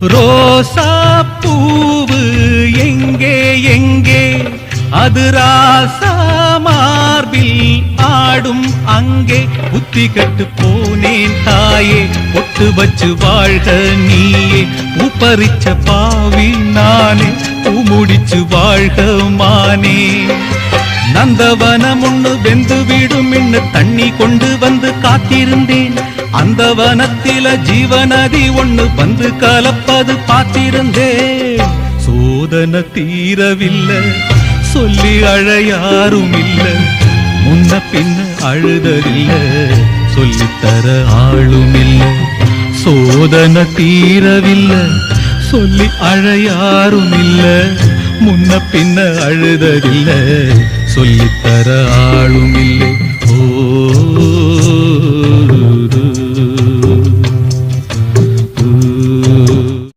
ரோசா பூவு எங்கே எங்கே அது ராசா மார்பில் ஆடும் அங்கே புத்தி கட்டு போனேன் தாயே பொட்டு வச்சு வாழ்க நீயே உப்பரிச்ச பாவி நானே முடிச்சு வாழ்க மானே நந்தவனம் ஒண்ணு வெந்து விடும் என்று தண்ணி கொண்டு வந்து காத்திருந்தேன் அந்த வனத்தில ஜீவநதி ஒண்ணு வந்து கலப்பது பார்த்திருந்தேன் சோதனை தீரவில்லை சொல்லி அழ யாரும் இல்ல முன்ன பின்ன அழுததில்ல சொல்லித்தர ஆளும் இல்ல சோதனை தீரவில்லை சொல்லி அழ யாரும் இல்ல முன்ன பின்ன அழுததில்ல சொல்லித்தர ஆளும் இல்லை ஓ